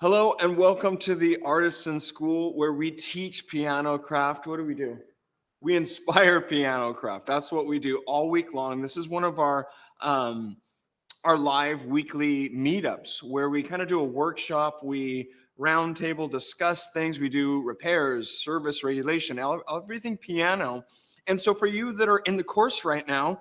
Hello and welcome to the Artisan School where we teach piano craft. What do? We inspire piano craft. That's what we do all week long. This is one of our live weekly meetups where we kind of do a workshop. We roundtable discuss things. We do repairs, service regulation, everything piano. And so for you that are in the course right now,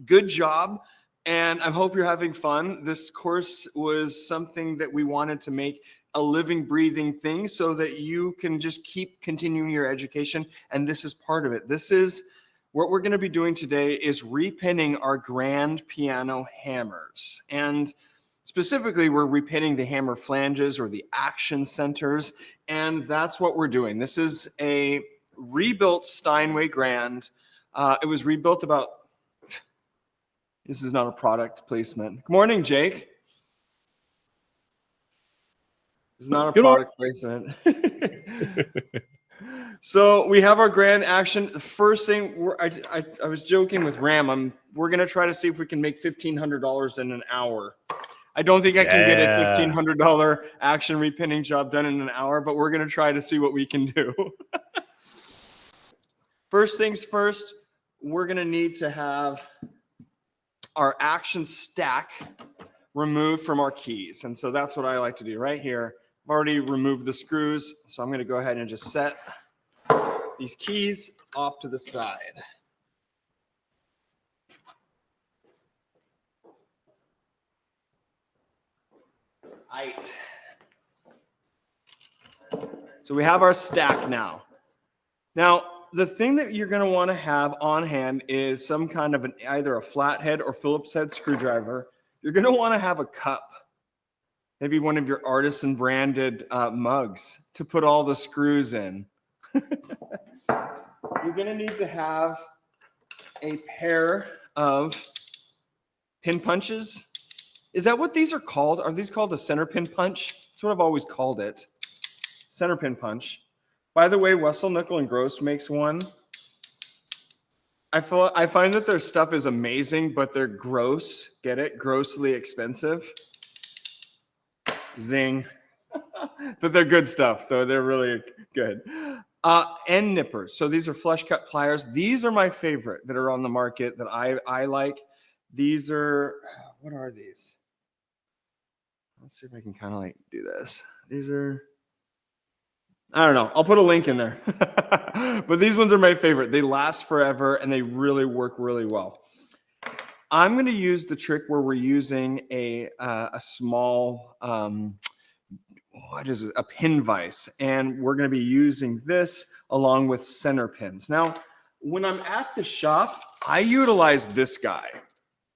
good job. And I hope you're having fun. This course was something that we wanted to make a living, breathing thing so that you can just keep continuing your education. And this is part of it. This is what we're going to be doing today is repinning our grand piano hammers. And specifically, we're repinning the hammer flanges or the action centers. And that's what we're doing. This is a rebuilt Steinway Grand. It was rebuilt about... This is not a product placement. Good morning, Jake. This is not a product placement. So we have our grand action. The first thing, I was joking with Ram. We're going to try to see if we can make $1,500 in an hour. I don't think I can get a $1,500 action repinning job done in an hour, but we're going to try to see what we can do. First things first, we're going to need to have our action stack removed from our keys. And so that's what I like to do right here. I've already removed the screws, so I'm going to go ahead and just set these keys off to the side. Right. So we have our stack now. Now, the thing that you're going to want to have on hand is some kind of either a flathead or Phillips head screwdriver. You're going to want to have a cup, maybe one of your Artisan branded mugs to put all the screws in. You're going to need to have a pair of pin punches. Is that what these are called? Are these called a center pin punch? That's what I've always called it. Center pin punch. By the way, Wessel, Nickel, and Gross makes one. I find that their stuff is amazing, but they're gross. Get it? Grossly expensive. Zing. But they're good stuff, so they're really good. End nippers. So these are flush cut pliers. These are my favorite that are on the market that I like. These are, what are these? Let's see if I can kind of like do this. These are... I don't know. I'll put a link in there. But these ones are my favorite. They last forever and they really work really well. I'm going to use the trick where we're using a small, what is it? A pin vise. And we're going to be using this along with center pins. Now, when I'm at the shop, I utilize this guy.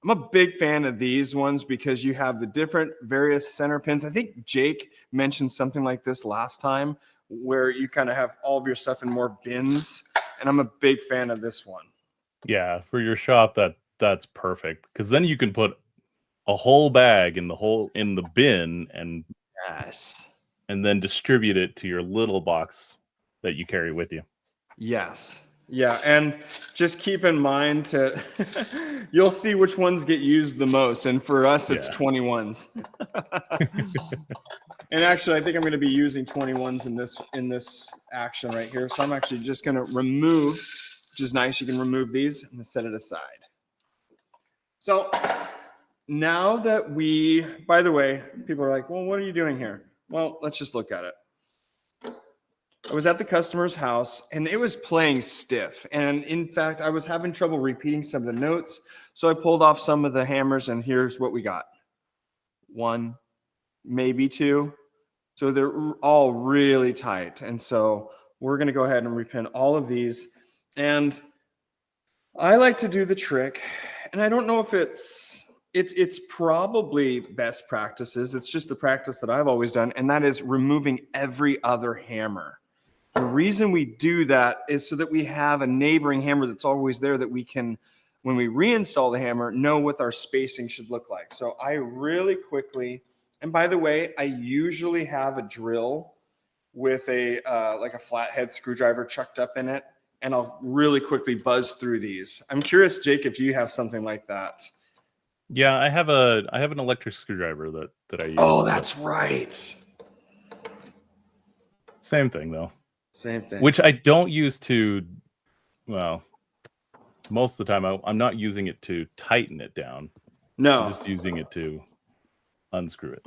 I'm a big fan of these ones because you have the different various center pins. I think Jake mentioned something like this last time, where you kind of have all of your stuff in more bins, and I'm a big fan of this one. Yeah, for your shop, that's perfect because then you can put a whole bag in the bin and yes, and then distribute it to your little box that you carry with you. Yes. Yeah, and just keep in mind you'll see which ones get used the most, and for us it's 21s. And actually, I think I'm going to be using 21s in this action right here. So I'm actually just going to remove, which is nice. You can remove these and set it aside. So now that by the way, people are like, well, what are you doing here? Well, let's just look at it. I was at the customer's house and it was playing stiff. And in fact, I was having trouble repeating some of the notes. So I pulled off some of the hammers and here's what we got. 1, maybe 2. So they're all really tight. And so we're going to go ahead and repin all of these. And I like to do the trick. And I don't know if it's probably best practices. It's just the practice that I've always done. And that is removing every other hammer. The reason we do that is so that we have a neighboring hammer that's always there that we can, when we reinstall the hammer, know what our spacing should look like. So I really quickly, and by the way, I usually have a drill with like a flathead screwdriver chucked up in it, and I'll really quickly buzz through these. I'm curious, Jake, if you have something like that. Yeah, I have an electric screwdriver that I use. Oh, that's right. Same thing though. Same thing. Which I don't use to, well, most of the time I'm not using it to tighten it down. No. I'm just using it to unscrew it.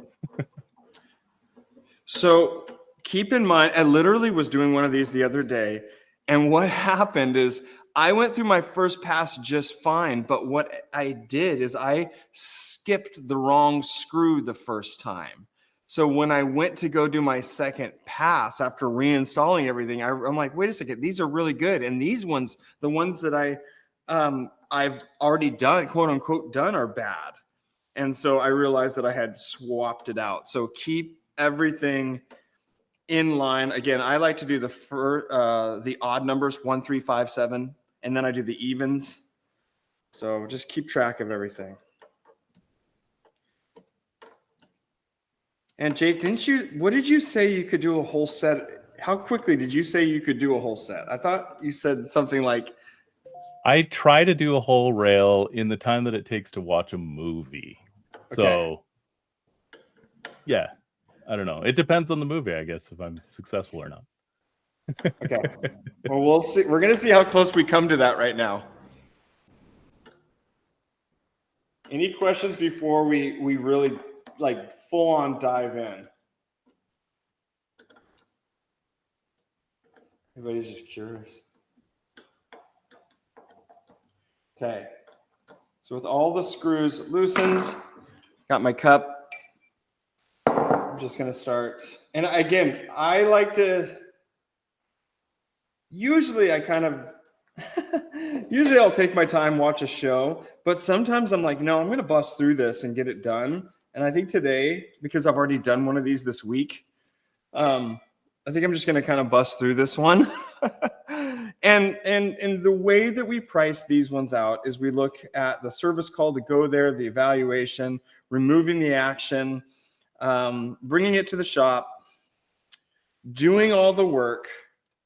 So keep in mind, I literally was doing one of these the other day, and what happened is I went through my first pass just fine, but what I did is I skipped the wrong screw the first time. So when I went to go do my second pass after reinstalling everything, I'm like, wait a second, these are really good. And these ones, the ones that I've already done, quote unquote, done are bad. And so I realized that I had swapped it out. So keep everything in line. Again, I like to do the odd numbers, 1, 3, 5, 7, and then I do the evens. So just keep track of everything. And Jake, what did you say you could do a whole set? How quickly did you say you could do a whole set? I thought you said something like, I try to do a whole rail in the time that it takes to watch a movie. So, yeah, I don't know. It depends on the movie, I guess, if I'm successful or not. Okay. Well, we'll see. We're going to see how close we come to that right now. Any questions before we really like full on dive in? Everybody's just curious. Okay. So with all the screws loosened, got my cup. I'm just going to start. And again, I like to, usually I kind of, usually I'll take my time, watch a show, but sometimes I'm like, no, I'm going to bust through this and get it done. And I think today, because I've already done one of these this week, I think I'm just going to kind of bust through this one. and the way that we price these ones out is we look at the service call to go there, the evaluation, removing the action, bringing it to the shop, doing all the work.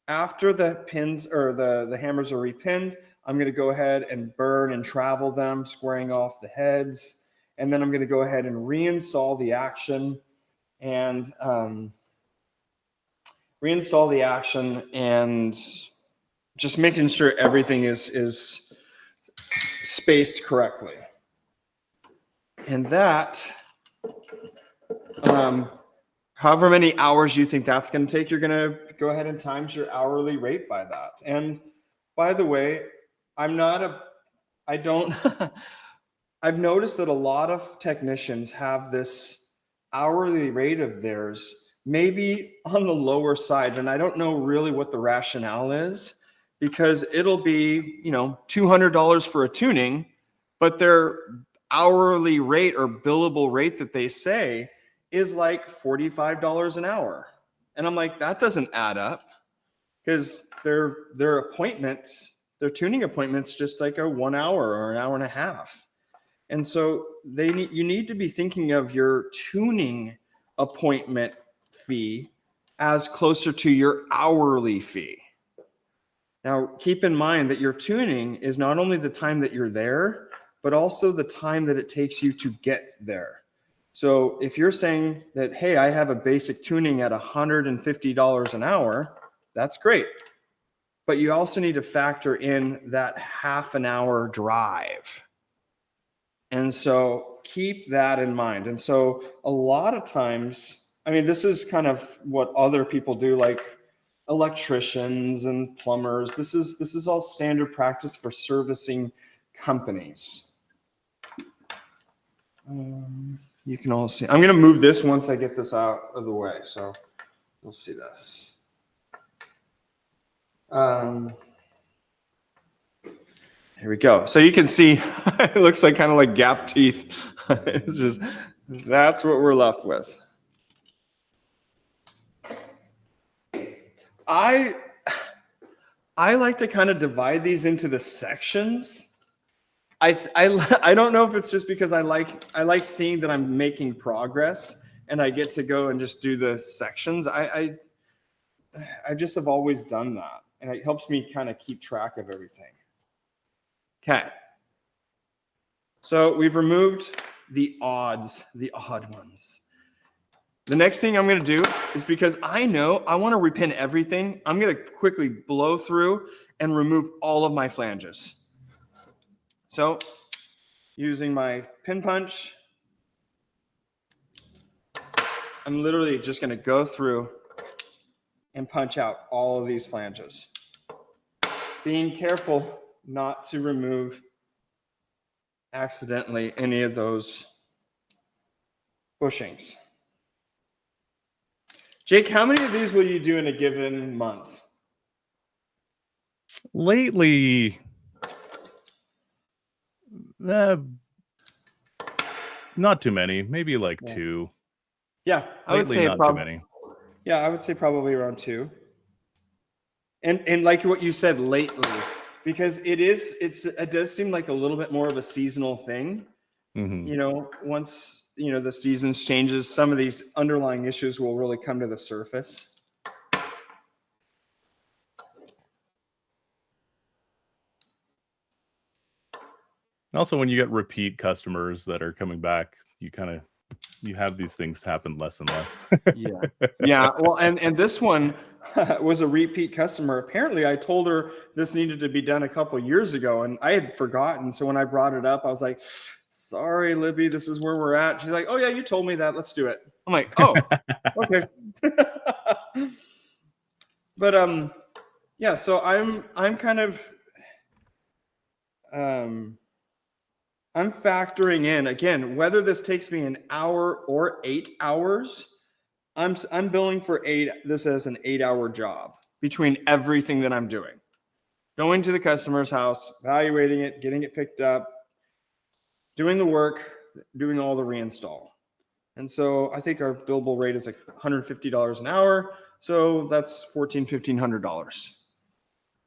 After the pins or the hammers are repinned, I'm going to go ahead and burn and travel them, squaring off the heads. And then I'm going to go ahead and reinstall the action and just making sure everything is spaced correctly. And that, however many hours you think that's going to take, you're going to go ahead and times your hourly rate by that. And by the way, I've noticed that a lot of technicians have this hourly rate of theirs maybe on the lower side. And I don't know really what the rationale is, because it'll be, $200 for a tuning, but their hourly rate or billable rate that they say is like $45 an hour. And I'm like, that doesn't add up, because their appointments, their tuning appointments, just like a 1 hour or an hour and a half. And so you need to be thinking of your tuning appointment fee as closer to your hourly fee. Now, keep in mind that your tuning is not only the time that you're there, but also the time that it takes you to get there. So if you're saying that, hey, I have a basic tuning at $150 an hour, that's great. But you also need to factor in that half an hour drive. And so keep that in mind. And so a lot of times, this is kind of what other people do, like electricians and plumbers. This is all standard practice for servicing companies. You can all see. I'm going to move this once I get this out of the way, so you'll see this. Here we go. So you can see it looks like kind of like gap teeth. It's just, that's what we're left with. I like to kind of divide these into the sections. I don't know if it's just because I like seeing that I'm making progress and I get to go and just do the sections. I just have always done that, and it helps me kind of keep track of everything. Okay. So we've removed the odd ones. The next thing I'm going to do is, because I know I want to repin everything, I'm going to quickly blow through and remove all of my flanges. So using my pin punch, I'm literally just going to go through and punch out all of these flanges. Being careful not to remove accidentally any of those bushings. Jake, how many of these will you do in a given month? Lately, not too many. Maybe like 2. Yeah, I would Lately, say not too many. Yeah, I would say probably around 2. And like what you said, lately, because it does seem like a little bit more of a seasonal thing. Mm-hmm. You know, once the seasons changes, some of these underlying issues will really come to the surface. Also, when you get repeat customers that are coming back, you have these things happen less and less. Yeah. Well, and this one was a repeat customer. Apparently, I told her this needed to be done a couple years ago, and I had forgotten. So when I brought it up, I was like, "Sorry, Libby, this is where we're at." She's like, "Oh yeah, you told me that. Let's do it." I'm like, "Oh, okay." But yeah. So I'm kind of I'm factoring in, again, whether this takes me an hour or 8 hours. I'm billing for this as an 8-hour job between everything that I'm doing. Going to the customer's house, evaluating it, getting it picked up, doing the work, doing all the reinstall. And so I think our billable rate is like $150 an hour. So that's $1,500.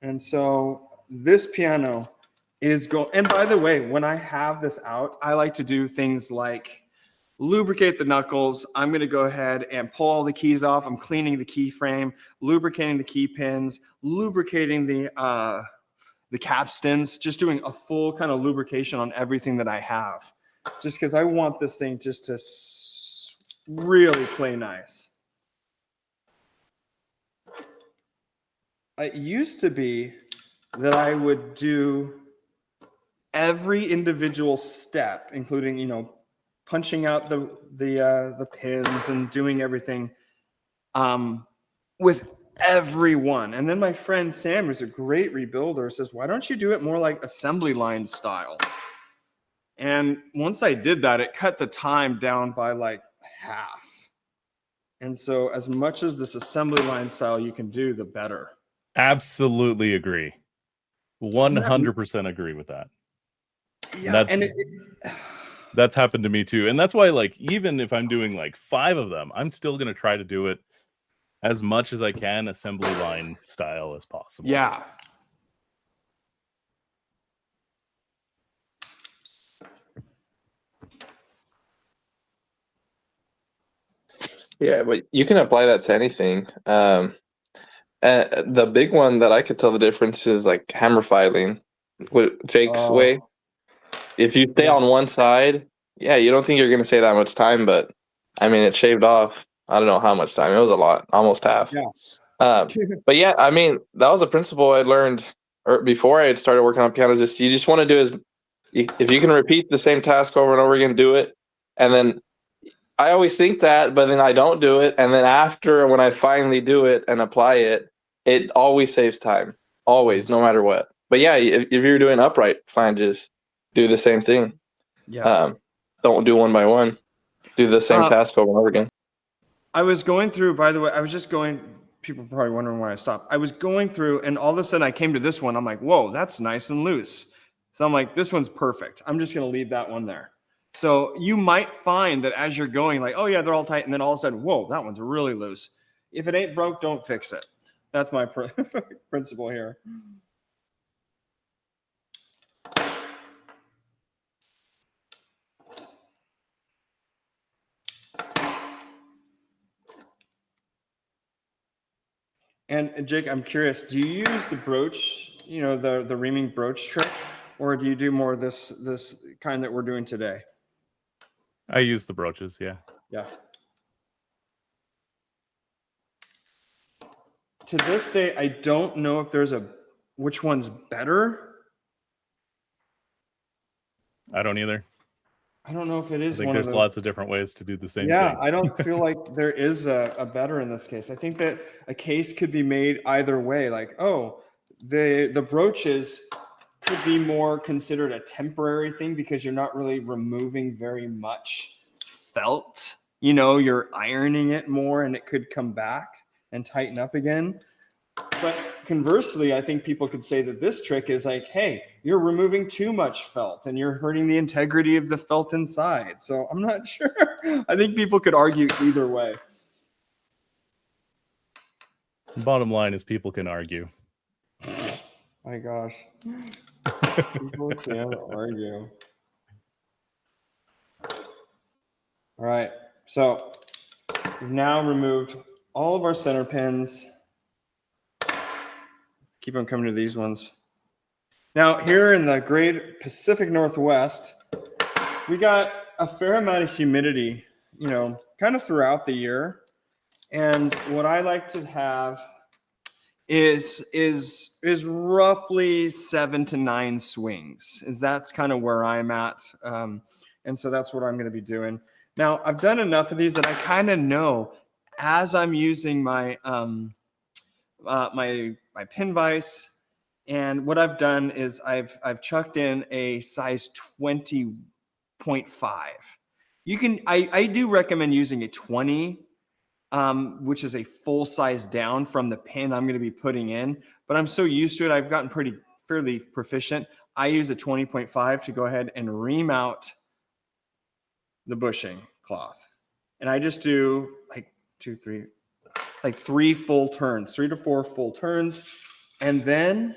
And so this piano is going, and by the way, when I have this out, I like to do things like lubricate the knuckles. I'm going to go ahead and pull all the keys off. I'm cleaning the key frame, lubricating the key pins, lubricating the capstans, just doing a full kind of lubrication on everything that I have, just because I want this thing just to really play nice. It used to be that I would do every individual step, including, punching out the pins and doing everything with everyone. And then my friend Sam, who's a great rebuilder, says, "Why don't you do it more like assembly line style?" And once I did that, it cut the time down by like half. And so as much as this assembly line style you can do, the better. Absolutely agree. 100% agree with that. Yeah, that's happened to me too. And that's why, like, even if I'm doing like 5 of them, I'm still going to try to do it as much as I can assembly line style as possible. Yeah. Yeah, but you can apply that to anything. The big one that I could tell the difference is like hammer filing with Jake's way. If you stay on one side, yeah, you don't think you're going to save that much time, but I mean, it shaved off, I don't know how much time. It was a lot, almost half. Yeah. But yeah, I mean, that was a principle I learned before I had started working on piano. You just want to do if you can repeat the same task over and over again, do it. And then I always think that, but then I don't do it. And then after, when I finally do it and apply it, it always saves time. Always, no matter what. But yeah, if you're doing upright flanges, do the same thing. Yeah. Don't do one by one. Do the same task over and over again. I was going through, by the way, people are probably wondering why I stopped. I was going through, and all of a sudden I came to this one. I'm like, whoa, that's nice and loose. So I'm like, this one's perfect. I'm just going to leave that one there. So you might find that as you're going, like, oh yeah, they're all tight. And then all of a sudden, whoa, that one's really loose. If it ain't broke, don't fix it. That's my principle here. And Jake, I'm curious, do you use the broach, the reaming broach trick, or do you do more of this kind that we're doing today? I use the broaches, yeah. Yeah. to this day, I don't know if there's which one's better. I don't either. I don't know if it I is think one there's of those. lots of different ways to do the same Yeah, thing. I don't feel like there is a better in this case. I think that a case could be made either way. Like, oh, the brooches could be more considered a temporary thing because you're not really removing very much felt. You know, you're ironing it more and it could come back and tighten up again. But conversely, I think people could say that this trick is like, hey, you're removing too much felt and you're hurting the integrity of the felt inside. So I'm not sure. I think people could argue either way. Bottom line is people can argue. My gosh. People can argue. All right. So we've now removed all of our center pins. Keep on coming to these ones. Now, here in the great Pacific Northwest, we got a fair amount of humidity, you know, kind of throughout the year. And what I like to have is roughly 7 to 9 swings. That's kind of where I'm at. And so that's what I'm going to be doing. Now, I've done enough of these that I kind of know as I'm using my my pin vise. And what I've done is I've chucked in a size 20.5. You can I do recommend using a 20, which is a full size down from the pin I'm going to be putting in. But I'm so used to it, I've gotten fairly proficient. I use a 20.5 to go ahead and ream out the bushing cloth, and I just do like 3 full turns, 3 to 4 full turns, and then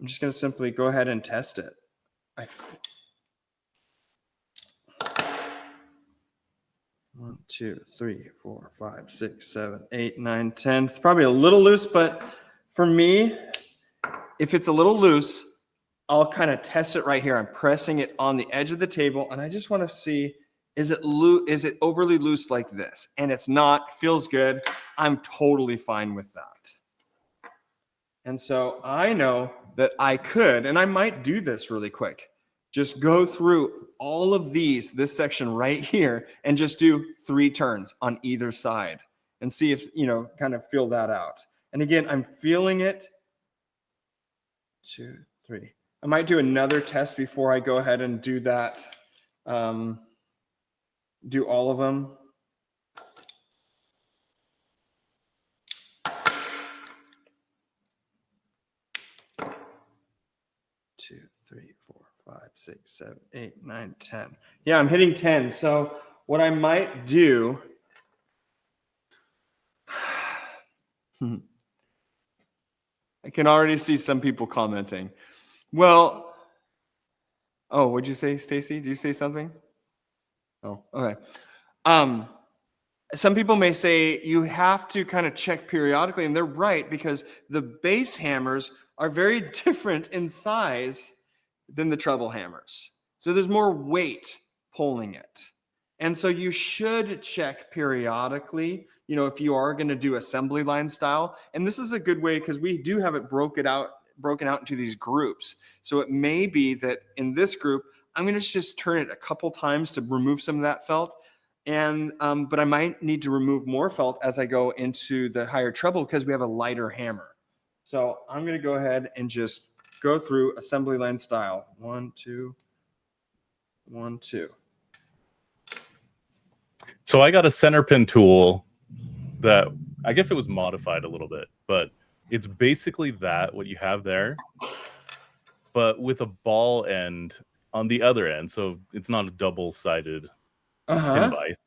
I'm just going to simply go ahead and test it. One, 2, 3, 4, 5, 6, 7, 8, 9, 10. It's probably a little loose, but for me, if it's a little loose, I'll kind of test it right here. I'm pressing it on the edge of the table, and I just want to see, is it overly loose like this? And it's not, feels good. I'm totally fine with that. And so I know that I could, and I might do this really quick, just go through all of this section right here, and just do 3 turns on either side and see if, you know, kind of feel that out. And again, I'm feeling it. 2, 3. I might do another test before I go ahead and do that. Do all of them. Two, 3, 4, 5, 6, 7, 8, 9, 10. Yeah, I'm hitting 10. So what I might do, I can already see some people commenting. Well, oh, what'd you say, Stacy? Did you say something? Oh, okay. Some people may say you have to kind of check periodically, and they're right, because the bass hammers are very different in size than the treble hammers. So there's more weight pulling it. And so you should check periodically, you know, if you are going to do assembly line style. And this is a good way because we do have it broken out into these groups. So it may be that in this group, I'm going to just turn it a couple times to remove some of that felt. And but I might need to remove more felt as I go into the higher treble because we have a lighter hammer. So I'm going to go ahead and just go through assembly line style. 1, 2, 1, 2. So I got a center pin tool that I guess it was modified a little bit, but it's basically what you have there, but with a ball end on the other end. So it's not a double-sided pin vise.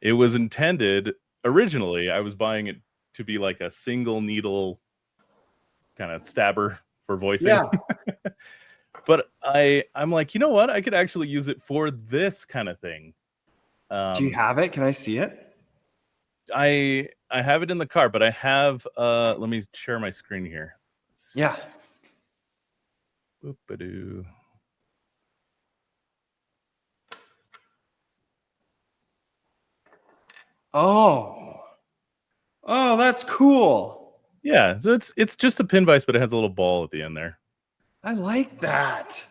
It was intended originally, I was buying it to be like a single needle kind of stabber for voicing. Yeah. But I'm like, you know what? I could actually use it for this kind of thing. Do you have it? Can I see it? I have it in the car, but I have let me share my screen here. Yeah. Boop-a-doo. Oh, Oh, that's cool. Yeah, so it's just a pin vise, but it has a little ball at the end there. I like that.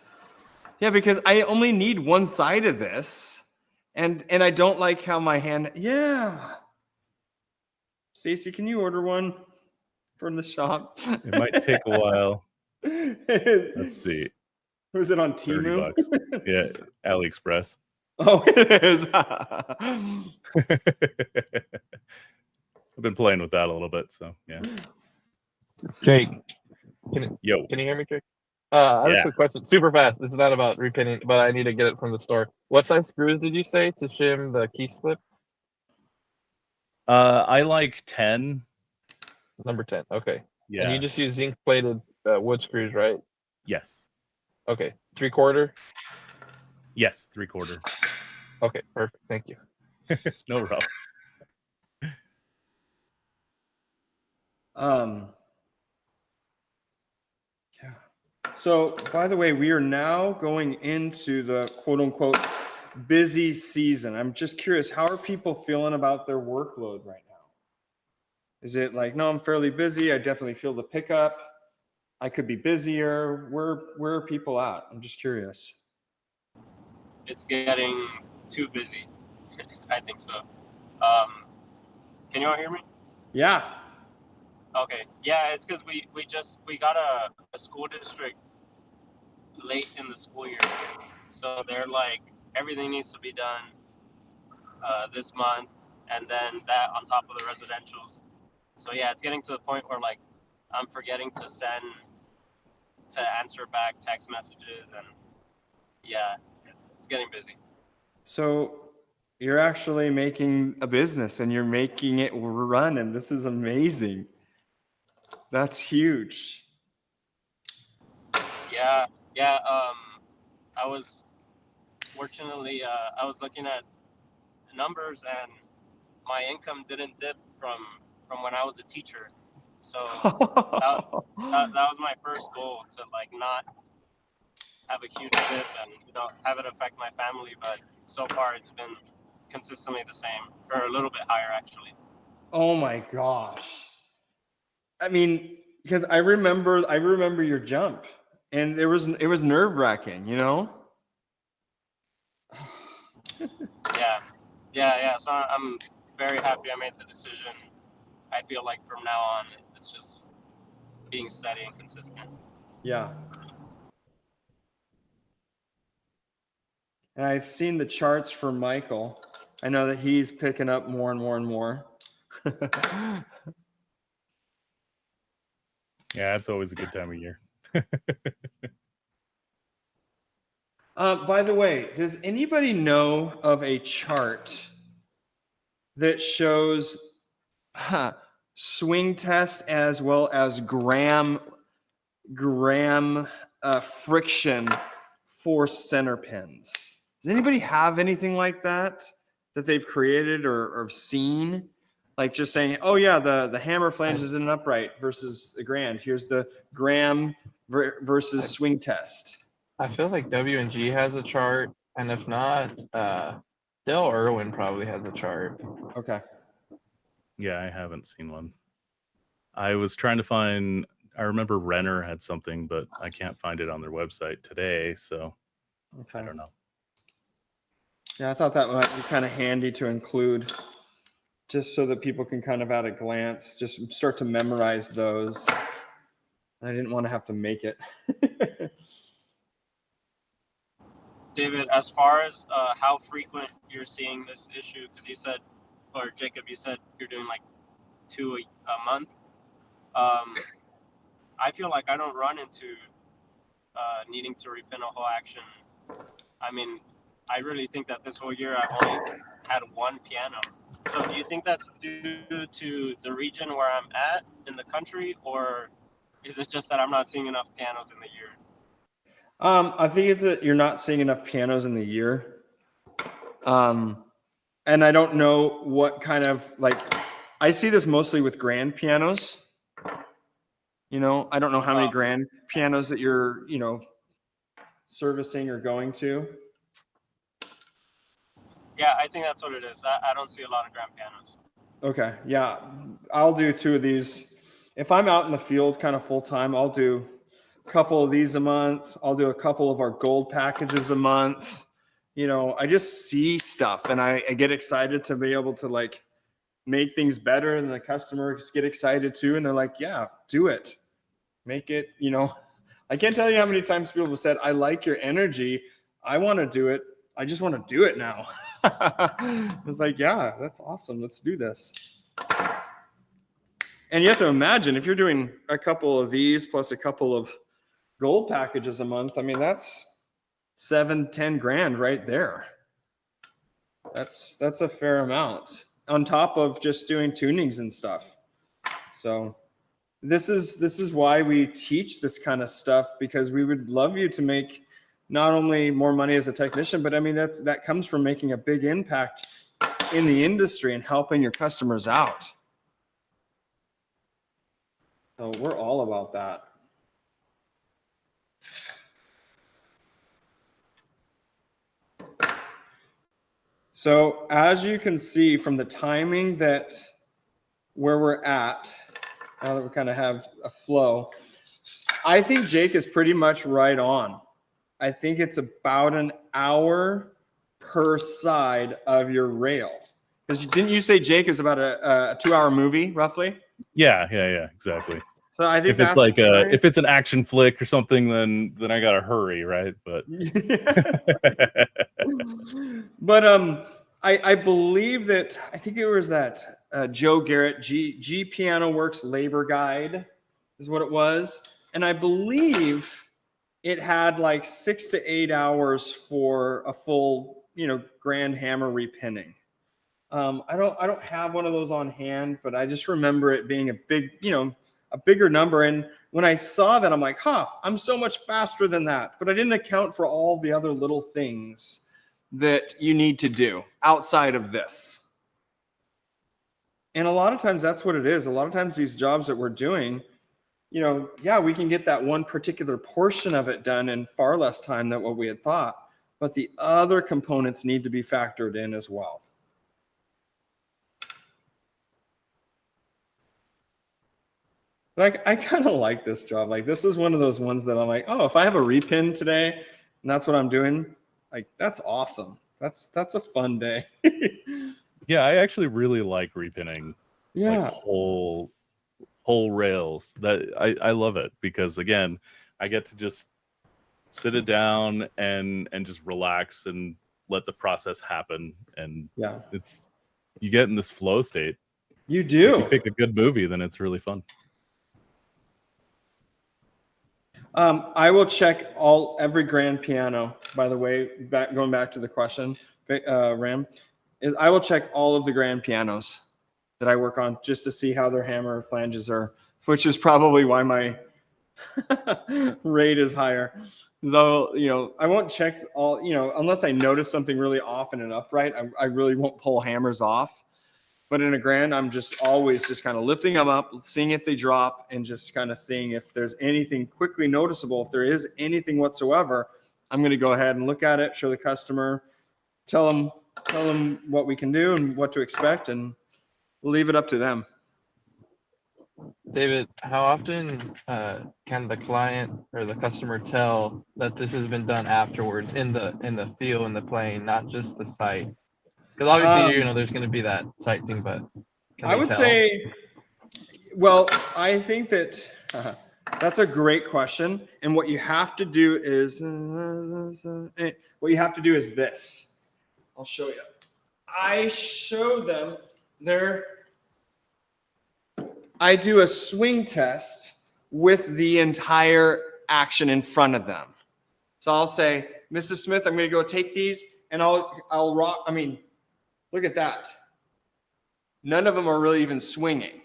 Yeah, because I only need one side of this, and I don't like how my hand. Yeah. Stacy, can you order one from the shop? It might take a while. Let's see. Was it on $30. Temu? Yeah, AliExpress. Oh, it is. I've been playing with that a little bit, so yeah. Jake, can Yo, you hear me, Jake? I have Yeah. a quick question, super fast. This is not about repinning, but I need to get it from the store. What size screws did you say to shim the key slip? I like 10. Number 10. Okay. And Yeah. you just use zinc plated wood screws, right? Yes. Okay. 3/4. Yes, 3/4. Okay, perfect. Thank you. No problem. Yeah. So, by the way, we are now going into the quote unquote busy season. I'm just curious, how are people feeling about their workload right now? Is it like, no, I'm fairly busy. I definitely feel the pickup. I could be busier. Where are people at? I'm just curious. It's getting too busy. I think so. Can you all hear me? Yeah. Okay. Yeah, it's because we got a school district late in the school year, so they're like everything needs to be done this month, and then that on top of the residentials. So yeah, it's getting to the point where like I'm forgetting to answer back text messages, and yeah, it's getting busy. So you're actually making a business and you're making it run, and this is amazing. That's huge. Yeah. I was fortunately I was looking at numbers, and my income didn't dip from when I was a teacher. So that was my first goal, to like not have a huge dip and have it affect my family. But so far it's been consistently the same, or a little bit higher actually. Oh my gosh. I mean, because I remember your jump, and it was nerve-wracking, you know? Yeah. So I'm very happy I made the decision. I feel like from now on it's just being steady and consistent. Yeah. And I've seen the charts for Michael. I know that he's picking up more and more and more. Yeah, it's always a good time of year. By the way, does anybody know of a chart that shows swing test as well as gram friction for center pins? Does anybody have anything like that they've created or seen? Like just saying, oh yeah, the hammer flange is in an upright versus the grand. Here's the gram versus swing test. I feel like W&G has a chart, and if not, Dale Irwin probably has a chart. Okay. Yeah, I haven't seen one. I was trying to find. I remember Renner had something, but I can't find it on their website today. So Okay. I don't know. Yeah, I thought that might be kind of handy to include, just so that people can kind of at a glance just start to memorize those. I didn't want to have to make it. David, as far as how frequent you're seeing this issue, because you said, or Jacob, you said you're doing like 2 a month. I feel like I don't run into needing to repin a whole action. I mean, I really think that this whole year I've only had one piano. So do you think that's due to the region where I'm at in the country, or is it just that I'm not seeing enough pianos in the year? I think that you're not seeing enough pianos in the year. And I don't know what kind of, like, I see this mostly with grand pianos. You know, I don't know how many grand pianos that you're, servicing or going to. Yeah, I think that's what it is. I don't see a lot of grand pianos. Okay. Yeah. I'll do 2 of these. If I'm out in the field kind of full time, I'll do a couple of these a month. I'll do a couple of our gold packages a month. You know, I just see stuff and I get excited to be able to like make things better, and the customers get excited too. And they're like, yeah, do it. Make it, you know, I can't tell you how many times people have said, I like your energy. I want to do it. I just want to do it now. I was like, yeah, that's awesome. Let's do this. And you have to imagine if you're doing a couple of these plus a couple of gold packages a month, I mean, that's 7-10 grand right there. That's a fair amount on top of just doing tunings and stuff. So this is why we teach this kind of stuff, because we would love you to make not only more money as a technician, but I mean, that comes from making a big impact in the industry and helping your customers out. So we're all about that. So as you can see from the timing that where we're at, now that we kind of have a flow, I think Jake is pretty much right on. I think it's about an hour per side of your rail. Because didn't you say Jake is about a 2-hour movie roughly? Yeah, exactly. So I think if it's like if it's an action flick or something, then I gotta hurry, right? But but I believe that I think it was that Joe Garrett G Piano Works Labor Guide is what it was, and I believe it had like 6 to 8 hours for a full, you know, grand hammer repinning. I don't have one of those on hand, but I just remember it being a big, you know, a bigger number. And when I saw that, I'm like, I'm so much faster than that. But I didn't account for all the other little things that you need to do outside of this. And a lot of times that's what it is. A lot of times these jobs that we're doing, you know, yeah, we can get that one particular portion of it done in far less time than what we had thought. But the other components need to be factored in as well. But I kind of like this job. Like, this is one of those ones that I'm like, oh, if I have a repin today and that's what I'm doing, like, that's awesome. That's a fun day. yeah, I actually really like repinning. Yeah. Like whole rails. That I love it because, again, I get to just sit it down and just relax and let the process happen. And yeah, you get in this flow state. You do. If you pick a good movie, then it's really fun. I will check every grand piano, by the way, going back to the question, Ram, is I will check all of the grand pianos that I work on just to see how their hammer flanges are, which is probably why my rate is higher. Though, you know, I won't check all, you know, unless I notice something really off in an upright, I really won't pull hammers off. But in a grand, I'm just always just kind of lifting them up, seeing if they drop, and just kind of seeing if there's anything quickly noticeable. If there is anything whatsoever, I'm going to go ahead and look at it, show the customer, tell them what we can do and what to expect, and we'll leave it up to them. David, how often can the client or the customer tell that this has been done afterwards in the field, in the plane, not just the site? Because obviously, you know, there's going to be that site thing, but I would say, well, I think that that's a great question. And what you have to do is, this. I'll show you. I show them I do a swing test with the entire action in front of them. So I'll say, Mrs. Smith, I'm going to go take these and I'll rock. I mean, look at that. None of them are really even swinging.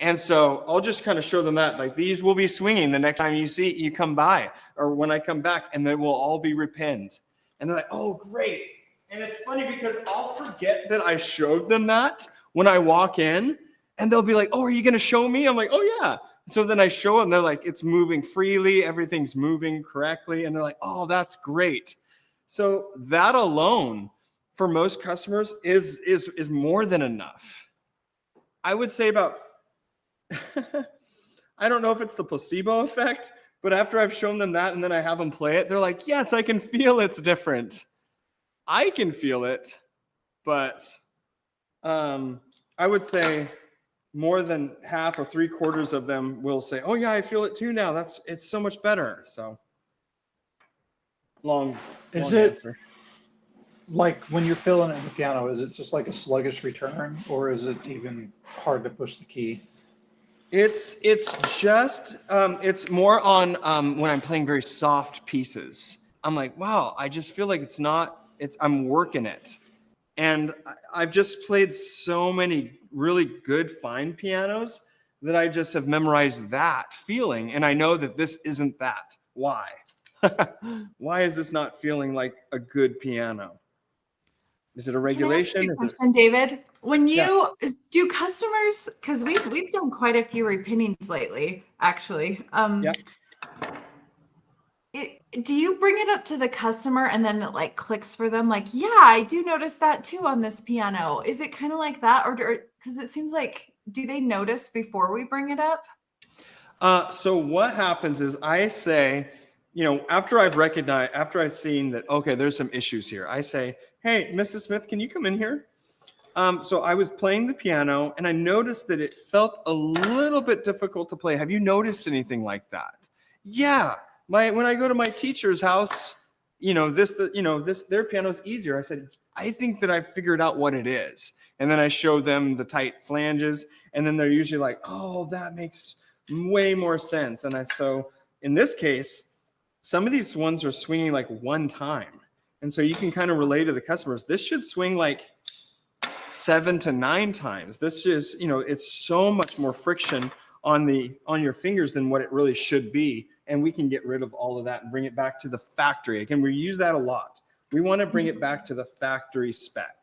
And so I'll just kind of show them that, like, these will be swinging the next time you come by, or when I come back, and they will all be repinned. And they're like, oh, great. And it's funny because I'll forget that I showed them that when I walk in, and they'll be like, oh, are you going to show me? I'm like, oh, yeah. So then I show them, they're like, it's moving freely, everything's moving correctly. And they're like, oh, that's great. So that alone for most customers is more than enough. I would say about I don't know if it's the placebo effect, but after I've shown them that and then I have them play it, they're like, yes, I can feel it's different. I can feel it, but I would say more than half or 3/4 of them will say, oh yeah, I feel it too now. It's so much better. So long answer. Like when you're filling in the piano, is it just like a sluggish return, or is it even hard to push the key? It's just it's more on when I'm playing very soft pieces. I'm like, wow, I just feel like I'm working it. And I've just played so many really good fine pianos that I just have memorized that feeling. And I know that this isn't that. Why? Why is this not feeling like a good piano? Is it a regulation? Can I ask you a question, David? When Yeah. you do customers, because we've done quite a few repinnings lately, actually. Yeah. Do you bring it up to the customer and then it like clicks for them? Like, yeah, I do notice that too on this piano. Is it kind of like that, or because it seems like, do they notice before we bring it up? So what happens is I say, after I've seen that, okay, there's some issues here. I say, hey, Mrs. Smith, can you come in here? So I was playing the piano and I noticed that it felt a little bit difficult to play. Have you noticed anything like that? Yeah. When I go to my teacher's house, their piano's easier. I said, I think that I figured out what it is. And then I show them the tight flanges, and then they're usually like, oh, that makes way more sense. So in this case, some of these ones are swinging like one time. And so you can kind of relate to the customers. This should swing like 7 to 9 times. This is, it's so much more friction on your fingers than what it really should be. And we can get rid of all of that and bring it back to the factory. Again, we use that a lot. We want to bring it back to the factory spec.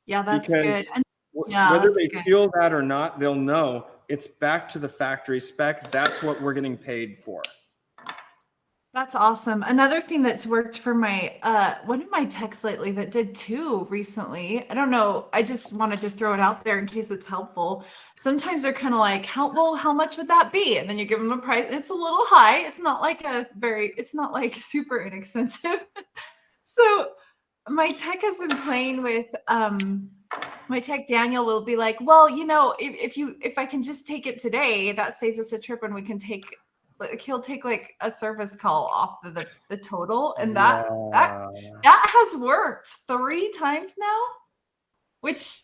Yeah, that's because good. And whether they good. feel that or not, they'll know it's back to the factory spec. That's what we're getting paid for. That's awesome. Another thing that's worked for my one of my techs lately that did too recently. I don't know. I just wanted to throw it out there in case it's helpful. Sometimes they're kind of like, how much would that be? And then you give them a price. It's a little high. It's not like it's not like super inexpensive. So my tech has been playing with my tech Daniel will be like, well, if I can just take it today, that saves us a trip and we can he'll take like a service call off the total, and that has worked 3 times now, which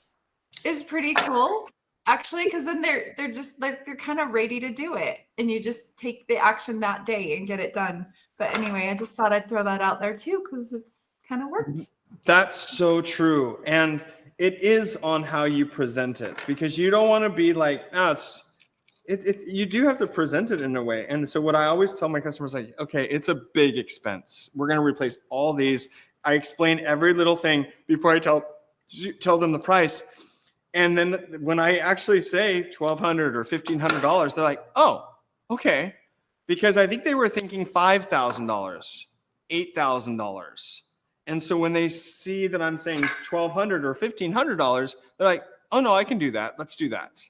is pretty cool actually, because then they're just like they're kind of ready to do it, and you just take the action that day and get it done. But anyway, I just thought I'd throw that out there too, because it's kind of worked. That's so true. And it is on how you present it, because you don't want to be like, you do have to present it in a way. And so what I always tell my customers, like, okay, it's a big expense. We're going to replace all these. I explain every little thing before I tell them the price. And then when I actually say $1,200 or $1,500, they're like, oh, okay. Because I think they were thinking $5,000, $8,000. And so when they see that I'm saying $1,200 or $1,500, they're like, oh no, I can do that. Let's do that.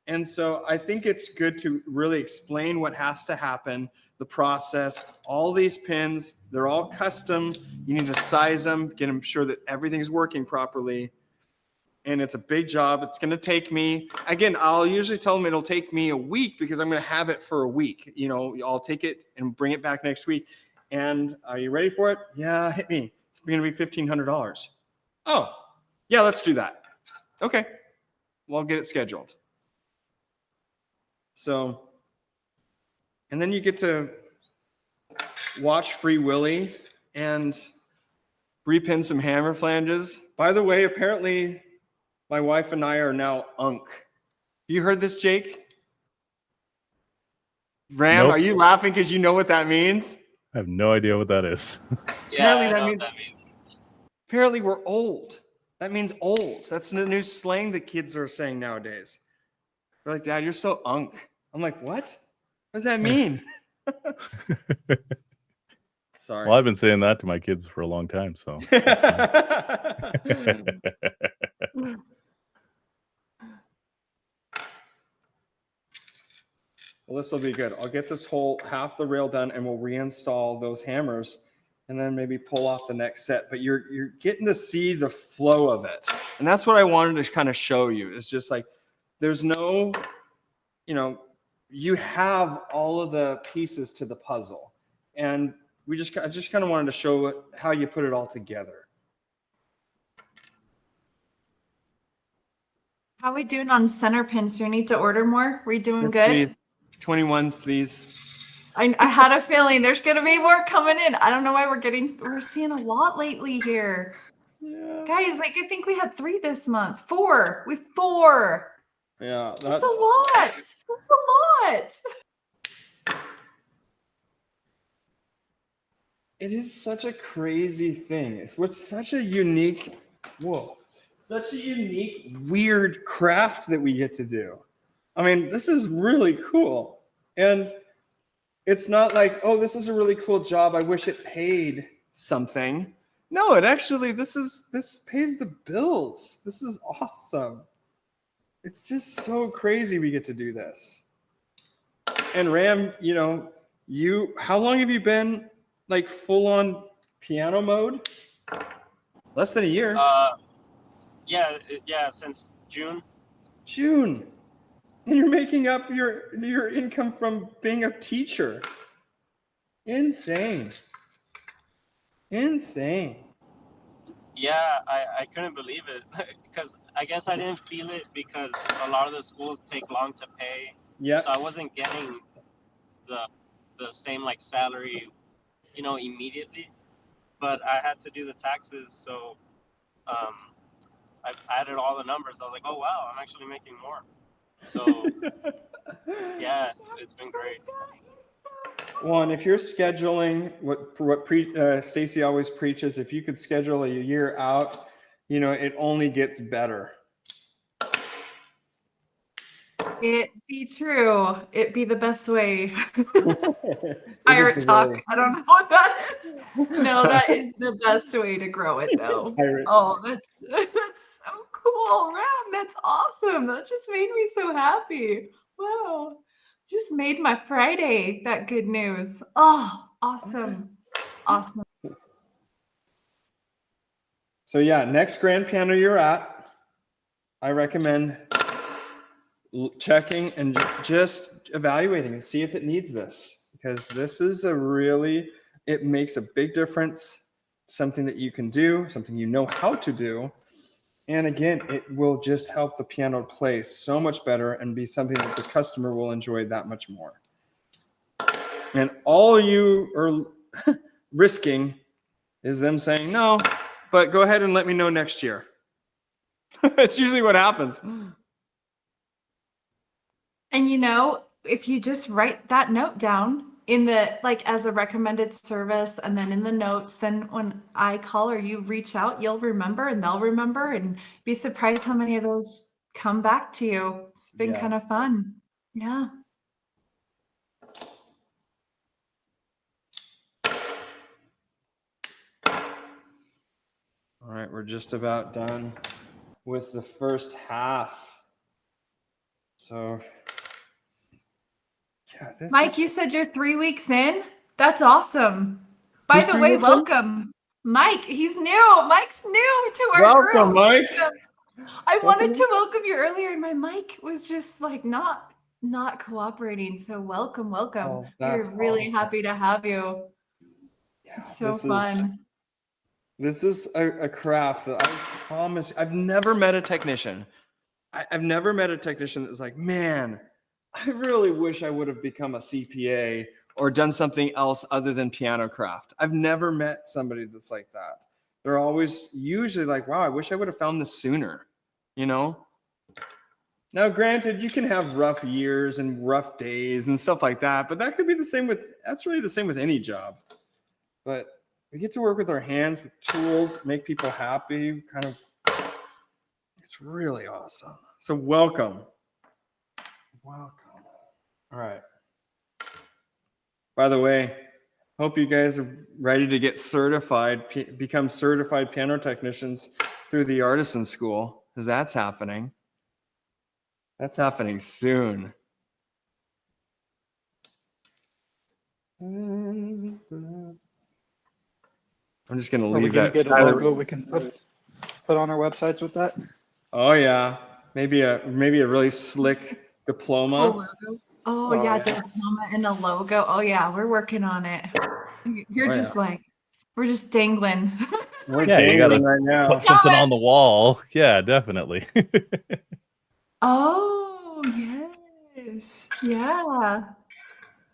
And so I think it's good to really explain what has to happen, the process, all these pins, they're all custom. You need to size them, get them sure that everything's working properly. And it's a big job. It's going to take me, again, I'll usually tell them it'll take me a week because I'm going to have it for a week. I'll take it and bring it back next week. And are you ready for it? Yeah, hit me. It's going to be $1,500. Oh, yeah, let's do that. Okay. Well, I'll get it scheduled. So, and then you get to watch Free Willy and repin some hammer flanges. By the way, apparently my wife and I are now unk. You heard this, Jake? Ram, Nope. Are you laughing because you know what that means? I have no idea what that is. Yeah, Apparently I that know means- what that means. Apparently we're old. That means old. That's the new slang that kids are saying nowadays. They're like, Dad, you're so unk. I'm like, what? What does that mean? Sorry. Well, I've been saying that to my kids for a long time, so. Well, this will be good. I'll get this whole half the rail done and we'll reinstall those hammers and then maybe pull off the next set. But you're getting to see the flow of it. And that's what I wanted to kind of show you. It's just like, there's no, you know, you have all of the pieces to the puzzle. And I just kind of wanted to show how you put it all together. How are we doing on center pins? Do we need to order more? We doing Yes, good? please. 21s, please. I had a feeling there's gonna be more coming in. I don't know why we're seeing a lot lately here. Yeah. Guys, like I think we had 3 this month. 4. We have 4. Yeah, That's a lot. That's a lot. It is such a crazy thing. It's what's such a unique, such a unique, weird craft that we get to do. I mean, this is really cool. And it's not like, oh, this is a really cool job. I wish it paid something. No, it actually, this pays the bills. This is awesome. It's just so crazy we get to do this. And Ram, you know, how long have you been like full on piano mode? Less than a year. Yeah, since June. June. And you're making up your income from being a teacher. Insane. Yeah, I couldn't believe it because I guess I didn't feel it because a lot of the schools take long to pay. Yeah. So I wasn't getting the same like salary, you know, immediately. But I had to do the taxes, so I added all the numbers. I was like, oh wow, I'm actually making more. So yeah, it's been great. One, if you're scheduling what Stacy always preaches, if you could schedule a year out, you know, it only gets better. It be true. It be the best way. It Pirate is the talk. way. I don't know what that is. No, that is the best way to grow it though. Pirate Oh, that's so cool. Ram, that's awesome. That just made me so happy. Wow. Just made my Friday that good news. Oh, awesome. Awesome. So yeah, next grand piano you're at, I recommend checking and just evaluating and see if it needs this, because this is it makes a big difference, something that you can do, something you know how to do. And again, it will just help the piano play so much better and be something that the customer will enjoy that much more. And all you are risking is them saying, no, but go ahead and let me know next year. It's usually what happens. And you know, if you just write that note down in the like as a recommended service and then in the notes, then when I call or you reach out, you'll remember and they'll remember and be surprised how many of those come back to you. It's been kind of fun. Yeah. All right, we're just about done with the first half. So, yeah, Mike, you said you're 3 weeks in? That's awesome. By Who's the 3 way, weeks in? welcome. Mike, he's new. Mike's new to our Welcome, group. Mike. I wanted to welcome you earlier and my mic was just like not cooperating. So welcome. Oh, We're that's really awesome. happy to have you. Yeah, It's so fun. This is a craft that I promise, I've never met a technician. I've never met a technician that's like, man, I really wish I would have become a CPA or done something else other than Pianocraft. I've never met somebody that's like that. They're always usually like, wow, I wish I would have found this sooner, you know? Now, granted, you can have rough years and rough days and stuff like that, but that's really the same with any job. But we get to work with our hands, with tools, make people happy, it's really awesome. So welcome. All right. By the way, hope you guys are ready to get certified, become certified piano technicians through the Artisan School, because that's happening. That's happening soon. I'm just gonna Are we leave gonna that. get a logo we can put on our websites with that? Oh yeah, maybe a really slick A diploma. logo. Oh, Oh, yeah, yeah. diploma and a logo. Oh yeah, we're working on it. You're Oh, just like, we're just dangling. We're Yeah, you gotta dangling right now. put something on the wall. Yeah, definitely. Oh, yes. Yeah.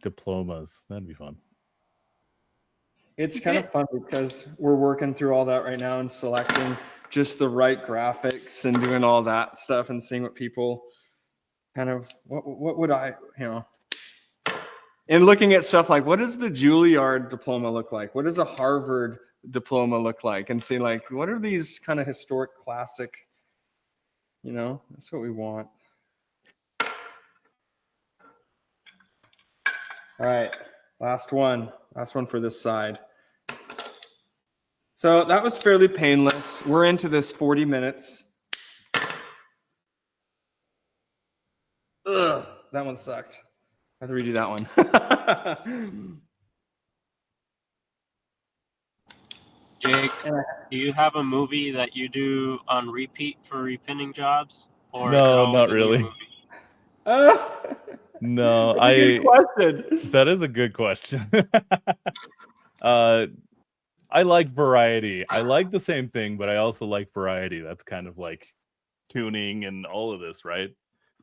Diplomas. That'd be fun. It's kind of fun because we're working through all that right now and selecting just the right graphics and doing all that stuff and seeing what people kind of what would I, and looking at stuff like, what does the Juilliard diploma look like? What does a Harvard diploma look like? And see, like, what are these kind of historic classic, that's what we want. All right, last one for this side. So that was fairly painless. We're into this 40 minutes. Ugh, that one sucked. I have to redo that one. Jake, do you have a movie that you do on repeat for repinning jobs, or is it No, always not a new really. movie? No, That's a good question. that is a good question. I like variety. I like the same thing, but I also like variety. That's kind of like tuning and all of this, right?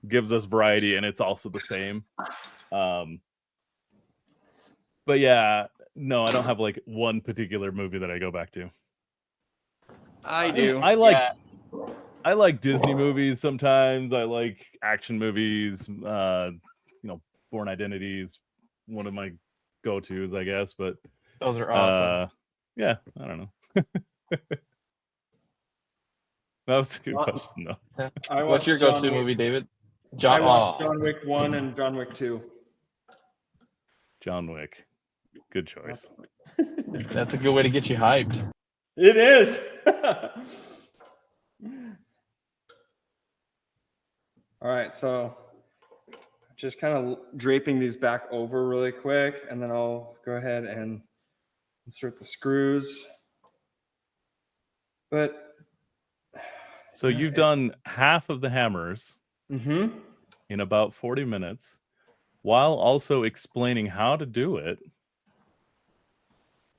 Gives us variety, and it's also the same. But yeah, no, I don't have like one particular movie that I go back to. I do. I like Disney movies sometimes. I like action movies. Born Identities, one of my go-tos, I guess. But Those are awesome. yeah, I don't know. That was a good question, though. What's your go-to movie, David? I watched John Wick 1 and John Wick 2. John Wick. Good choice. That's a good way to get you hyped. It is. All right, so just kind of draping these back over really quick, and then I'll go ahead and insert the screws. But so you've done half of the hammers in about 40 minutes while also explaining how to do it.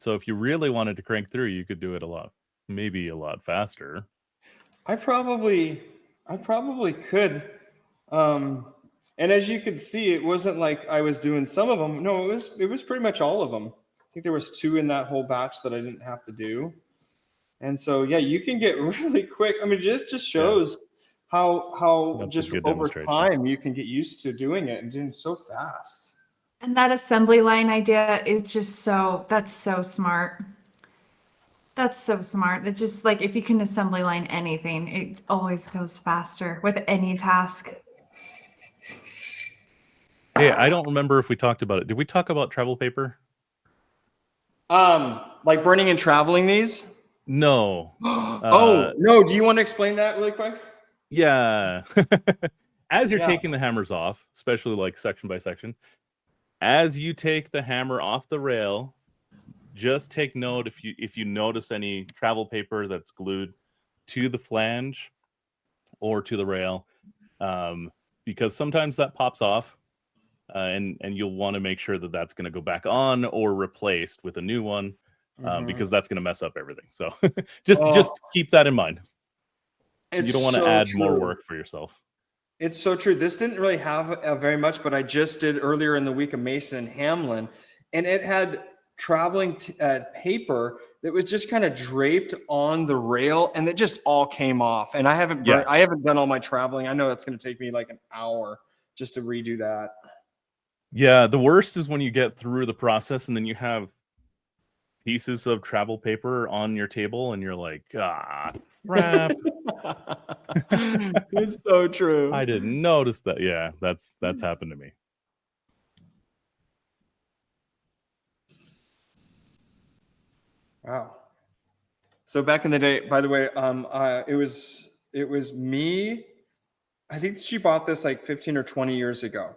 So if you really wanted to crank through, you could do it maybe a lot faster. I probably could. And as you could see, it wasn't like I was doing some of them. No, it was pretty much all of them. I think there was 2 in that whole batch that I didn't have to do. And so, yeah, you can get really quick. I mean, it just shows how That's just a good over demonstration. time you can get used to doing it and doing so fast. And that assembly line idea is just that's so smart. That's so smart. It's just like if you can assembly line anything, it always goes faster with any task. Hey, I don't remember if we talked about it. Did we talk about travel paper? Like burning and traveling these? No. Oh, no. Do you want to explain that really quick? Yeah. As you're taking the hammers off, especially like section by section, as you take the hammer off the rail, just take note if you notice any travel paper that's glued to the flange or to the rail, because sometimes that pops off, and you'll want to make sure that that's going to go back on or replaced with a new one, because that's going to mess up everything. So just keep that in mind. You don't want to add more work for yourself. It's so true. This didn't really have very much, but I just did earlier in the week of Mason and Hamlin, and it had traveling paper that was just kind of draped on the rail, and it just all came off. And I haven't done all my traveling. I know it's going to take me like an hour just to redo that. Yeah, the worst is when you get through the process and then you have pieces of travel paper on your table and you're like, crap. It's so true. I didn't notice that. Yeah, that's happened to me. Wow. So back in the day, by the way, it was me. I think she bought this like 15 or 20 years ago.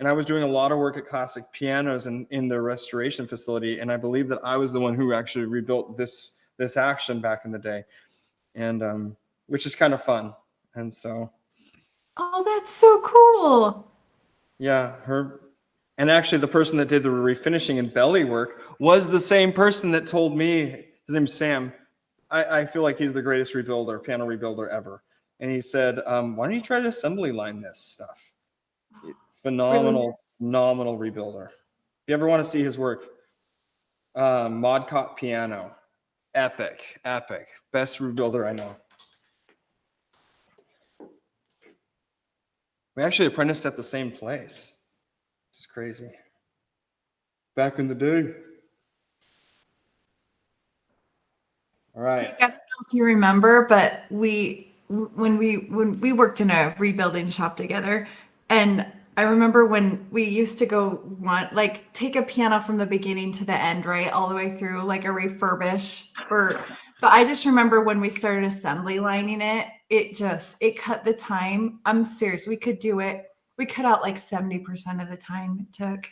And I was doing a lot of work at Classic Pianos in their restoration facility. And I believe that I was the one who actually rebuilt this action back in the day. And which is kind of fun. And so. Oh, that's so cool. Yeah, and actually the person that did the refinishing and belly work was the same person that told me, his name's Sam, I feel like he's the greatest piano rebuilder ever. And he said, why don't you try to assembly line this stuff? Phenomenal rebuilder. If you ever want to see his work, Modcot piano, epic, best rebuilder I know. We actually apprenticed at the same place. It's crazy. Back in the day. All right. I don't know if you remember, but when we worked in a rebuilding shop together, and I remember when we used to go take a piano from the beginning to the end, right, all the way through, like a refurbish. But I just remember when we started assembly lining it, it cut the time. I'm serious. We could do it. We cut out like 70% of the time it took.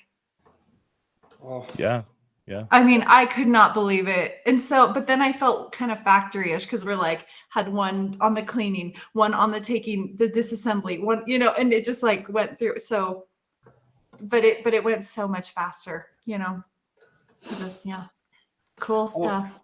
Oh. Yeah. I mean, I could not believe it. And so, but then I felt kind of factory-ish because we're like, had one on the cleaning, one on the taking the disassembly, one, and it just like went through. So, but it went so much faster, just, yeah. Cool stuff.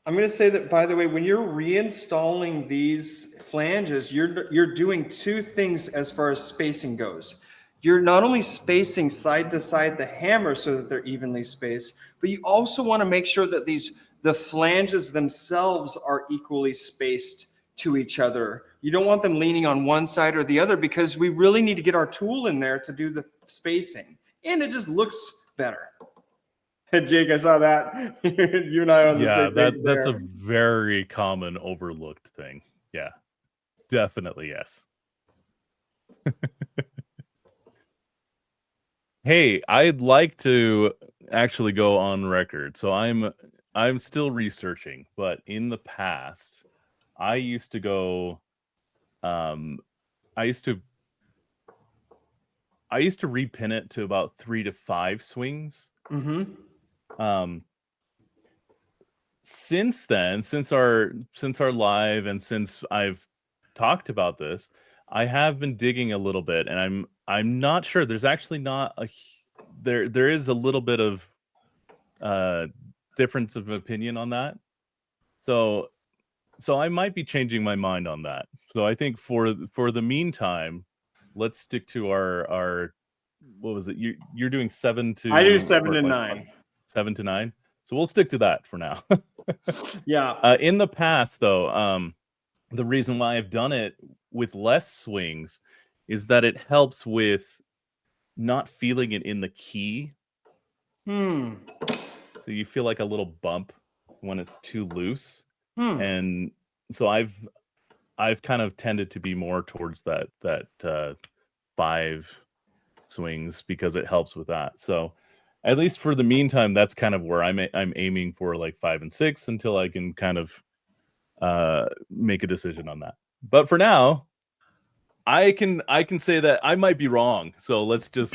I'm going to say that, by the way, when you're reinstalling these flanges, you're doing two things as far as spacing goes. You're not only spacing side to side the hammer so that they're evenly spaced, but you also want to make sure that the flanges themselves are equally spaced to each other. You don't want them leaning on one side or the other because we really need to get our tool in there to do the spacing. And it just looks better. Jake, I saw that. You and I are on the same page that's there. a very common overlooked thing. Yeah, definitely yes. Hey, I'd like to actually go on record. So I'm still researching, but in the past, I used to go I used to repin it to about 3 to 5 swings. Mm-hmm. Since then, since our live and since I've talked about this, I have been digging a little bit, and I'm not sure. There's actually not there is a little bit of difference of opinion on that. So I might be changing my mind on that. So I think for the meantime, let's stick to our what was it? You're doing 7 to I do 7 to 9. 7 to 9. So we'll stick to that for now. Yeah. In the past, though, the reason why I've done it with less swings is that it helps with not feeling it in the key. So you feel like a little bump when it's too loose. And so I've kind of tended to be more towards that 5 swings because it helps with that. So at least for the meantime, that's kind of where I'm aiming for, like 5 and 6 until I can kind of make a decision on that. But for now, I can say that I might be wrong. So let's just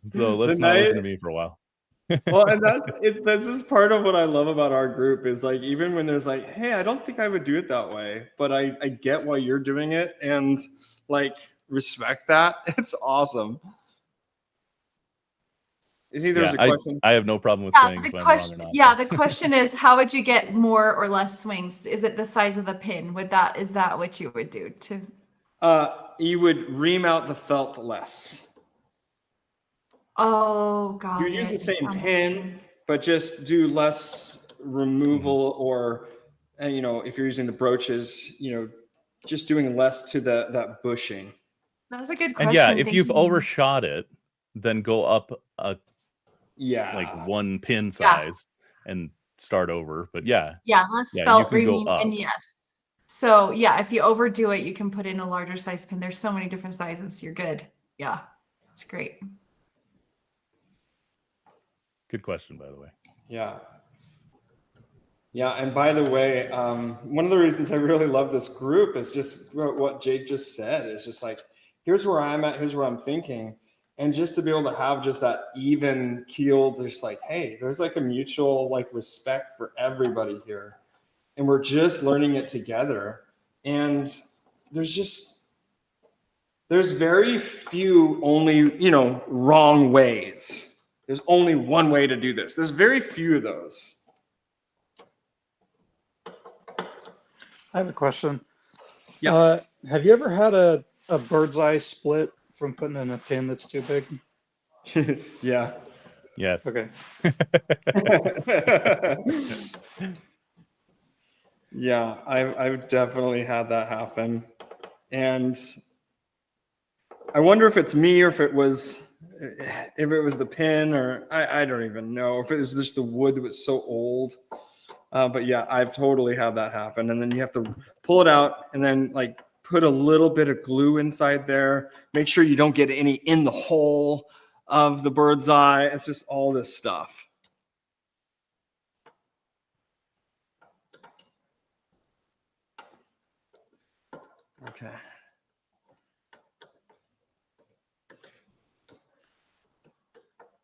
so let's not listen to me for a while. Well, and that's just part of what I love about our group is like, even when there's like, hey, I don't think I would do it that way, but I get why you're doing it and like respect that. It's awesome. Is either a question? I have no problem with saying if I'm wrong or not. Yeah, the question is, how would you get more or less swings? Is it the size of the pin? Is that what you would do to? You would ream out the felt less. Oh, God. You'd use the same pin, but just do less removal, or, if you're using the brooches, just doing less to that bushing. That was a good question. And yeah, if you've overshot it, then go up like 1 pin size and start over. But less felt reaming, and yes. So yeah, if you overdo it, you can put in a larger size pin. There's so many different sizes. You're good. Yeah, it's great. Good question, by the way. Yeah. And by the way, one of the reasons I really love this group is just what Jake just said. It's just like, here's where I'm at, here's what I'm thinking. And just to be able to have just that even keel, just like, hey, there's like a mutual like respect for everybody here. And we're just learning it together. And there's very few only, wrong ways. There's only one way to do this. There's very few of those. I have a question. Yeah. Have you ever had a bird's eye split from putting in a pin that's too big? Yeah. Yes. Okay. Yeah, I've definitely had that happen. And I wonder if it's me or if it was the pin, or I don't even know if it was just the wood that was so old. But yeah, I've totally had that happen. And then you have to pull it out and then like put a little bit of glue inside there. Make sure you don't get any in the hole of the bird's eye. It's just all this stuff. Okay.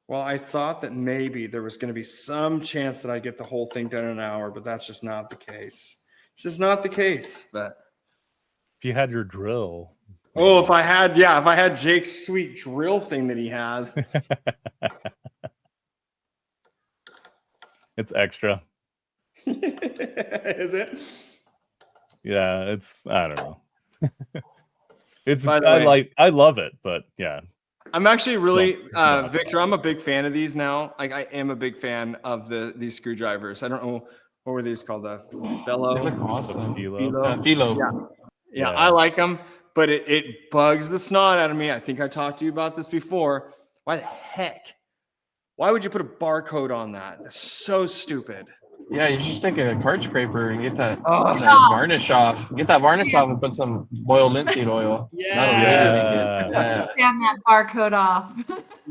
Well, I thought that maybe there was going to be some chance that I get the whole thing done in an hour, but that's just not the case. It's just not the case. But If you had your drill. oh, if I had Jake's sweet drill thing that he has. It's extra. Is it? Yeah, I don't know. It's By the way, I love it, but yeah. I'm actually really No. Victor, I'm a big fan of these now. Like I am a big fan of these screwdrivers. I don't know what were these called, the They Fellow. look awesome. Philo. Philo. Yeah, Yeah. I like them, but it bugs the snot out of me. I think I talked to you about this before. Why the heck? Why would you put a barcode on that? That's so stupid. Yeah, you should just take a card scraper and get that, Oh. that varnish off. Get that varnish off and put some boiled linseed oil. That'll really make it. Yeah. Scan that barcode off.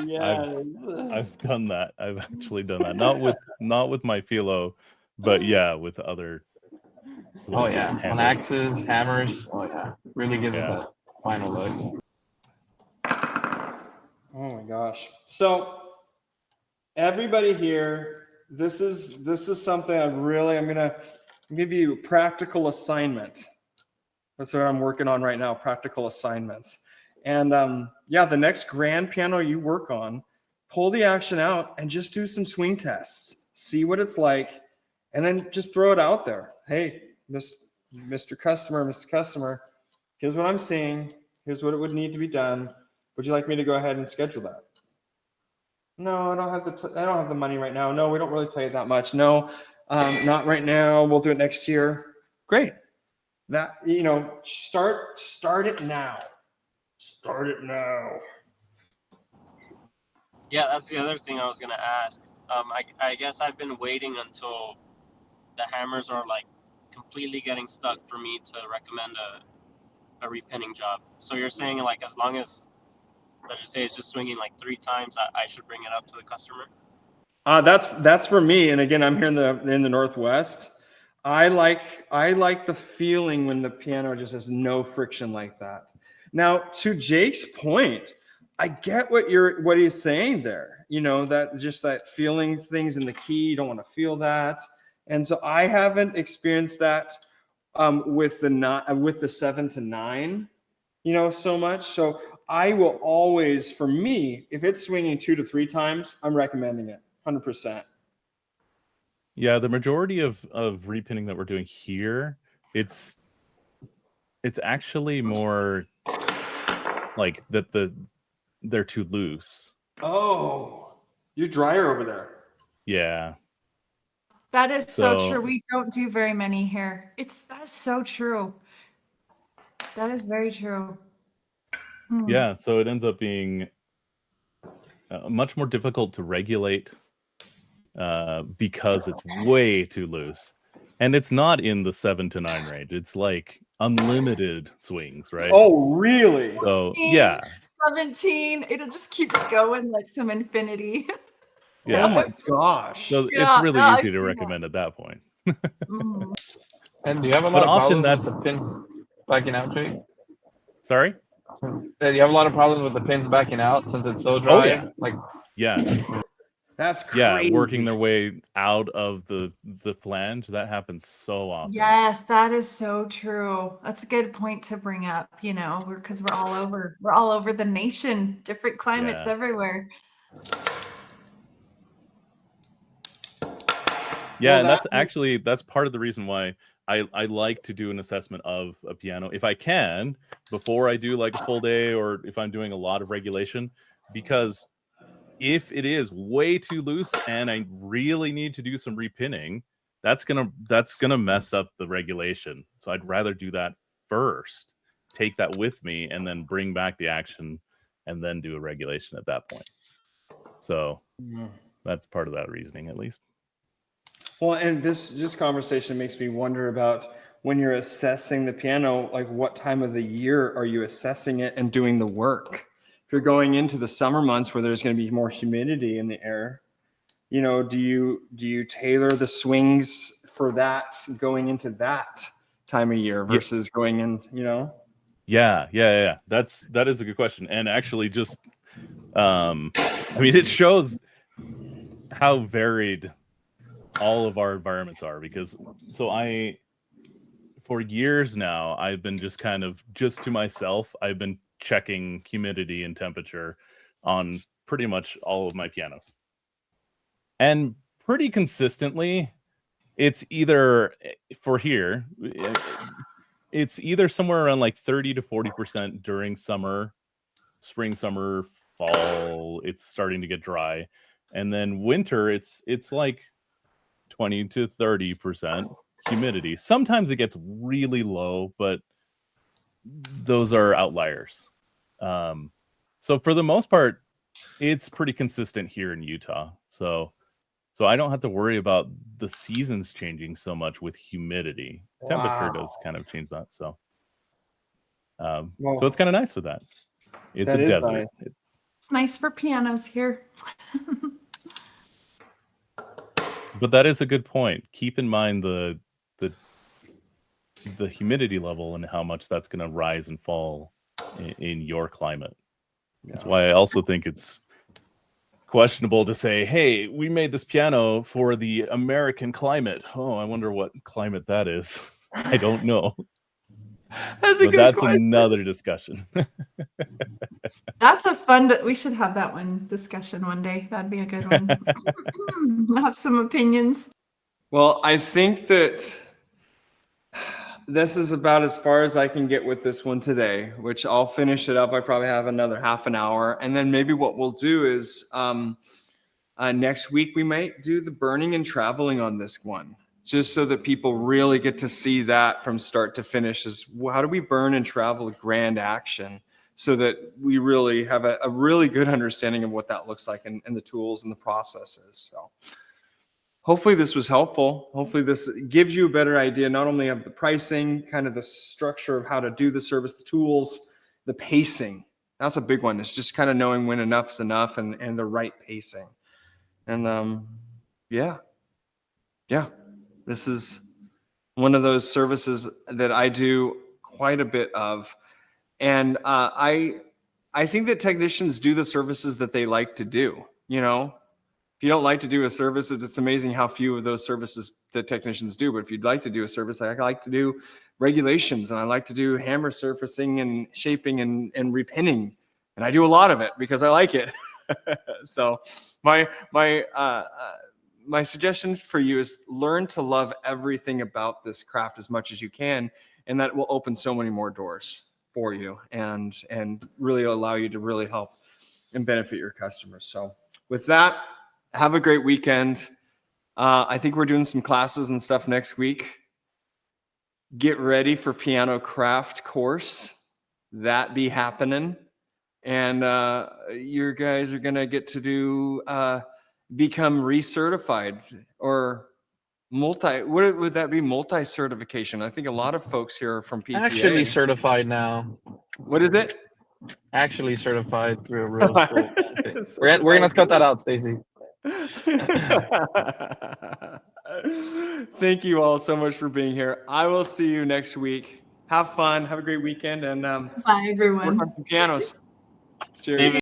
Yes. I've done that. I've actually done that. Not with my Philo, but yeah, with other. Oh yeah, on handles. axes, hammers. Oh yeah, really gives it Yeah. that final look. Oh my gosh. So everybody here, this is something I'm gonna give you a practical assignment. That's what I'm working on right now, practical assignments. And yeah, the next grand piano you work on, pull the action out and just do some swing tests. See what it's like, and then just throw it out there. Hey, Mr. Customer, Mrs. Customer, here's what I'm seeing. Here's what it would need to be done. Would you like me to go ahead and schedule that? No, I don't have the money right now. No, we don't really play it that much. No, not right now. We'll do it next year. Great. That, start it now. Start it now. Yeah, that's the other thing I was gonna ask. I guess I've been waiting until the hammers are like completely getting stuck for me to recommend a repinning job. So you're saying like as long as, let's just say it's just swinging like 3 times, I should bring it up to the customer? That's for me. And again, I'm here in the Northwest. I like the feeling when the piano just has no friction like that. Now, to Jake's point, I get what he's saying there. That feeling things in the key, you don't want to feel that. And so I haven't experienced that with the 7 to 9, so much. So I will always, for me, if it's swinging 2 to 3 times, I'm recommending it 100%. Yeah, the majority of repinning that we're doing here, it's actually more like that they're too loose. Oh, you're drier over there. Yeah. That is so So- true. We don't do very many here. That is so true. That is very true. Yeah, so it ends up being much more difficult to regulate because it's way too loose. And it's not in the 7 to 9 range. It's like unlimited swings, right? Oh, really? So 16, yeah. 17. It just keeps going like some infinity. Yeah. Oh my gosh. So Yeah, it's really no, I've easy to seen recommend at that point. And do you have a But lot of often problems with the pins spiking out, Jake? Sorry? Yeah, you have a lot of problems with the pins backing out since it's so dry. Oh, yeah. Like, Yeah, That's yeah, crazy. working their way out of the flange, that happens so often. Yes, that is so true. That's a good point to bring up, because we're all over the nation, different climates Yeah. everywhere. Yeah, Well, and that that's part of the reason why I like to do an assessment of a piano if I can before I do like a full day or if I'm doing a lot of regulation, because if it is way too loose and I really need to do some repinning, that's gonna mess up the regulation. So I'd rather do that first, take that with me, and then bring back the action, and then do a regulation at that point. So that's part of that reasoning, at least. Well, and this conversation makes me wonder about when you're assessing the piano, like what time of the year are you assessing it and doing the work? If you're going into the summer months where there's going to be more humidity in the air, do you tailor the swings for that going into that time of year versus going in, Yeah. That is a good question. And actually just it shows how varied all of our environments are, because for years now, I've been just to myself, I've been checking humidity and temperature on pretty much all of my pianos. And pretty consistently, it's either for here, it's either somewhere around like 30 to 40% during summer, spring, summer, fall. It's starting to get dry. And then winter, it's like 20 to 30% humidity. Sometimes it gets really low, but those are outliers. So for the most part, it's pretty consistent here in Utah. So I don't have to worry about the seasons changing so much with humidity. Temperature does kind of change that. So so it's kind of nice with that. It's That a is desert. nice. It's nice for pianos here. But that is a good point. Keep in mind the humidity level and how much that's going to rise and fall in your climate. That's why I also think it's questionable to say, hey, we made this piano for the American climate. Oh, I wonder what climate that is. I don't know. That's another discussion. That's we should have that one discussion one day. That'd be a good one. Have some opinions. Well, I think that this is about as far as I can get with this one today, which I'll finish it up. I probably have another half an hour. And then maybe what we'll do is next week we might do the burning and traveling on this one, just so that people really get to see that from start to finish is how do we burn and travel grand action so that we really have a really good understanding of what that looks like and the tools and the processes. So hopefully this was helpful. Hopefully this gives you a better idea, not only of the pricing, kind of the structure of how to do the service, the tools, the pacing. That's a big one. It's just kind of knowing when enough's enough and the right pacing. And yeah, this is one of those services that I do quite a bit of. And I think that technicians do the services that they like to do, If you don't like to do a service, it's amazing how few of those services that technicians do. But if you'd like to do a service, I like to do regulations and I like to do hammer surfacing and shaping and repinning. And I do a lot of it because I like it. So my suggestion for you is learn to love everything about this craft as much as you can. And that will open so many more doors for you and really allow you to really help and benefit your customers. So with that, have a great weekend. I think we're doing some classes and stuff next week. Get ready for Pianocraft course. That be happening. And you guys are going to get to do become recertified or what would that be? Multi-certification. I think a lot of folks here are from PTA. Actually certified now. What is it? Actually certified through a real school. We're going to cut that out, Stacy. Thank you all so much for being here. I will see you next week. Have fun. Have a great weekend, and Bye, everyone. work on some pianos. See Cheers. you